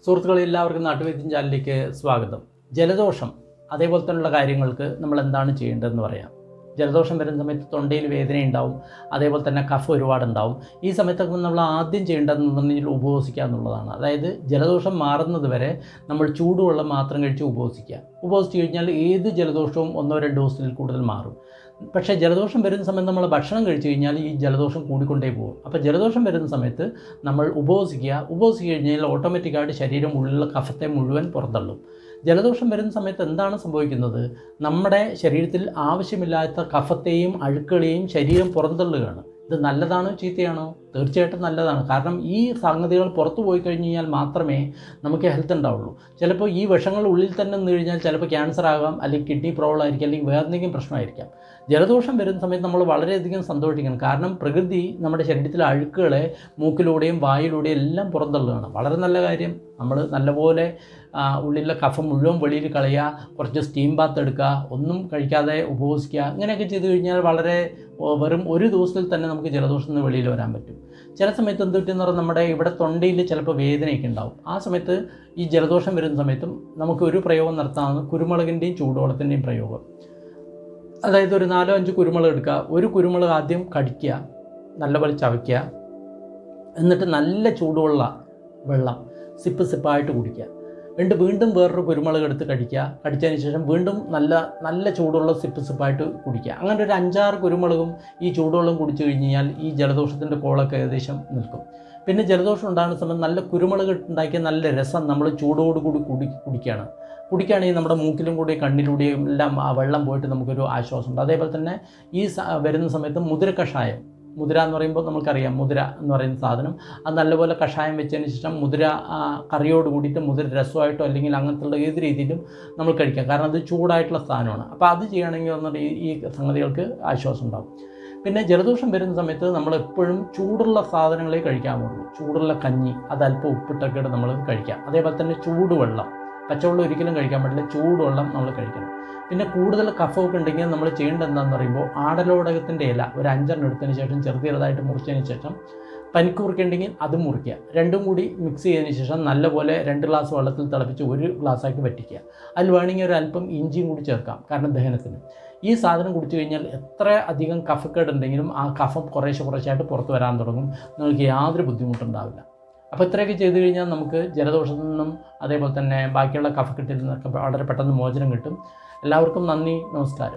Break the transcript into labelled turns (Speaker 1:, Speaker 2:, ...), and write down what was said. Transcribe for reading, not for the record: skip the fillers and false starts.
Speaker 1: സുഹൃത്തുക്കളെ എല്ലാവർക്കും നാട്ടുവൈദ്യം ചാനലിലേക്ക് സ്വാഗതം. ജലദോഷം അതേപോലെ തന്നെയുള്ള കാര്യങ്ങൾക്ക് നമ്മൾ എന്താണ് ചെയ്യേണ്ടതെന്ന് പറയാം. ജലദോഷം വരുന്ന സമയത്ത് തൊണ്ടയിൽ വേദന ഉണ്ടാവും, അതേപോലെ തന്നെ കഫം ഒരുപാടുണ്ടാവും. ഈ സമയത്തൊക്കെ നമ്മൾ ആദ്യം ചെയ്യേണ്ടതെന്ന് പറഞ്ഞാൽ ഉപവസിക്കുക എന്നുള്ളതാണ്. അതായത് ജലദോഷം മാറുന്നത് വരെ നമ്മൾ ചൂടുവെള്ളം മാത്രം കഴിച്ച് ഉപവസിക്കുക. ഉപവസിച്ച് കഴിഞ്ഞാൽ ഏത് ജലദോഷവും 1-2 ദിവസത്തിൽ കൂടുതൽ മാറും. പക്ഷേ ജലദോഷം വരുന്ന സമയത്ത് നമ്മൾ ഭക്ഷണം കഴിച്ചു കഴിഞ്ഞാൽ ഈ ജലദോഷം കൂടിക്കൊണ്ടേ പോകും. അപ്പോൾ ജലദോഷം വരുന്ന സമയത്ത് നമ്മൾ ഉപവസിച്ച് കഴിഞ്ഞാൽ ഓട്ടോമാറ്റിക്കായിട്ട് ശരീരം ഉള്ളിലുള്ള കഫത്തെ മുഴുവൻ പുറന്തള്ളും. ജലദോഷം വരുന്ന സമയത്ത് എന്താണ് സംഭവിക്കുന്നത്? നമ്മുടെ ശരീരത്തിൽ ആവശ്യമില്ലാത്ത കഫത്തെയും അഴുക്കുകളെയും ശരീരം പുറന്തള്ളുകയാണ്. ഇത് നല്ലതാണോ ചീത്തയാണോ? തീർച്ചയായിട്ടും നല്ലതാണ്. കാരണം ഈ സംഗതികൾ പുറത്തു പോയി കഴിഞ്ഞ് കഴിഞ്ഞാൽ മാത്രമേ നമുക്ക് ഹെൽത്ത് ഉണ്ടാവുള്ളൂ. ചിലപ്പോൾ ഈ വിഷങ്ങൾ ഉള്ളിൽ തന്നെ നിന്ന് കഴിഞ്ഞാൽ ചിലപ്പോൾ ക്യാൻസർ ആകാം, അല്ലെങ്കിൽ കിഡ്നി പ്രോബ്ലം ആയിരിക്കും, അല്ലെങ്കിൽ വേറെ എന്തെങ്കിലും പ്രശ്നമായിരിക്കാം. ജലദോഷം വരുന്ന സമയത്ത് നമ്മൾ വളരെയധികം സന്തോഷിക്കണം. കാരണം പ്രകൃതി നമ്മുടെ ശരീരത്തിലെ അഴുക്കുകളെ മൂക്കിലൂടെയും വായിലൂടെയും എല്ലാം പുറന്തള്ളുകയാണ്. വളരെ നല്ല കാര്യം. നമ്മൾ നല്ലപോലെ ഉള്ളിലെ കഫം മുഴുവൻ വെളിയിൽ കളയുക, കുറച്ച് സ്റ്റീം ബാത്ത് എടുക്കുക, ഒന്നും കഴിക്കാതെ ഉപവസിക്കുക. ഇങ്ങനെയൊക്കെ ചെയ്തു കഴിഞ്ഞാൽ വെറും ഒരു ദിവസത്തിൽ തന്നെ നമുക്ക് ജലദോഷത്തിൽ നിന്ന് വെളിയിൽ വരാൻ പറ്റും. ചില സമയത്ത് എന്ത് പറ്റുമെന്ന് പറഞ്ഞാൽ നമ്മുടെ ഇവിടെ തൊണ്ടയിൽ ചിലപ്പോൾ വേദനയൊക്കെ ഉണ്ടാവും. ആ സമയത്ത് ഈ ജലദോഷം വരുന്ന സമയത്തും നമുക്ക് ഒരു പ്രയോഗം നടത്താവുന്ന കുരുമുളകിൻ്റെയും ചൂടുവെള്ളത്തിൻ്റെയും പ്രയോഗം. അതായത് ഒരു 4-5 കുരുമുളക് എടുക്കുക. ഒരു കുരുമുളക് ആദ്യം കടിക്കുക, നല്ലപോലെ ചവയ്ക്കുക, എന്നിട്ട് നല്ല ചൂടുള്ള വെള്ളം സിപ്പായിട്ട് കുടിക്കുക. വീണ്ടും വേറൊരു കുരുമുളക് എടുത്ത് കടിച്ചതിന് ശേഷം വീണ്ടും നല്ല ചൂടുള്ള സിപ്പായിട്ട് കുടിക്കുക. അങ്ങനെ ഒരു 5-6 കുരുമുളകും ഈ ചൂടുവെള്ളം കുടിച്ചു കഴിഞ്ഞാൽ ഈ ജലദോഷത്തിൻ്റെ കോളൊക്കെ ഏകദേശം നിൽക്കും. പിന്നെ ജലദോഷം ഉണ്ടാകുന്ന സമയത്ത് നല്ല കുരുമുളക് ഉണ്ടാക്കിയ നല്ല രസം നമ്മൾ ചൂടോടുകൂടി കുടിക്കുകയാണെങ്കിൽ നമ്മുടെ മൂക്കിലും കൂടി കണ്ണിലൂടെയും എല്ലാം ആ വെള്ളം പോയിട്ട് നമുക്കൊരു ആശ്വാസമുണ്ട്. അതേപോലെ തന്നെ ഈ വരുന്ന സമയത്ത് മുതിര കഷായം, മുതിര എന്ന് പറയുമ്പോൾ നമുക്കറിയാം, മുതിര എന്ന് പറയുന്ന സാധനം, അത് നല്ലപോലെ കഷായം വെച്ചതിന് ശേഷം മുതിര കറിയോട് കൂടിയിട്ട് മുതിര രസമായിട്ടോ അല്ലെങ്കിൽ അങ്ങനത്തെ ഏത് രീതിയിലും നമ്മൾ കഴിക്കാം. കാരണം അത് ചൂടായിട്ടുള്ള സാധനമാണ്. അപ്പോൾ അത് ചെയ്യുകയാണെങ്കിൽ വന്നിട്ട് ഈ സംഗതികൾക്ക് ആശ്വാസം ഉണ്ടാകും. പിന്നെ ജലദോഷം വരുന്ന സമയത്ത് നമ്മളെപ്പോഴും ചൂടുള്ള സാധനങ്ങളെ കഴിക്കാമുള്ളൂ. ചൂടുള്ള കഞ്ഞി, അത് അല്പം ഉപ്പിട്ടൊക്കെ നമ്മൾ കഴിക്കാം. അതേപോലെ തന്നെ ചൂടുവെള്ളം, പച്ചവെള്ളം ഒരിക്കലും കഴിക്കാൻ പറ്റില്ല, ചൂടുവെള്ളം നമ്മൾ കഴിക്കണം. പിന്നെ കൂടുതൽ കഫമൊക്കെ ഉണ്ടെങ്കിൽ നമ്മൾ ചെയ്യേണ്ടത് എന്താണെന്ന് പറയുമ്പോൾ ആടലോടകത്തിൻ്റെ ഇല ഒരു 5 എടുത്തതിന് ശേഷം ചെറുതായിട്ട് മുറിച്ചതിന് ശേഷം പനിക്കൂർക്ക ഉണ്ടെങ്കിൽ അത് മുറിക്കുക. രണ്ടും കൂടി മിക്സ് ചെയ്തതിന് ശേഷം നല്ലപോലെ 2 ഗ്ലാസ് വെള്ളത്തിൽ തിളപ്പിച്ച് 1 ഗ്ലാസ്സാക്കി വറ്റിക്കുക. അതിൽ വേണമെങ്കിൽ ഒരു അല്പം ഇഞ്ചിയും കൂടി ചേർക്കാം, കാരണം ദഹനത്തിന്. ഈ സാധനം കുടിച്ചു കഴിഞ്ഞാൽ എത്ര അധികം കഫക്കേട് ഉണ്ടെങ്കിലും ആ കഫം കുറേശ്ശായിട്ട് പുറത്ത് വരാൻ തുടങ്ങും. നിങ്ങൾക്ക് യാതൊരു ബുദ്ധിമുട്ടുണ്ടാവില്ല. അപ്പോൾ ഇത്രയൊക്കെ ചെയ്തു കഴിഞ്ഞാൽ നമുക്ക് ജലദോഷത്തിൽ നിന്നും അതേപോലെ തന്നെ ബാക്കിയുള്ള കഫക്കെട്ടിൽ നിന്നൊക്കെ വളരെ പെട്ടെന്ന് മോചനം കിട്ടും. എല്ലാവർക്കും നന്ദി, നമസ്കാരം.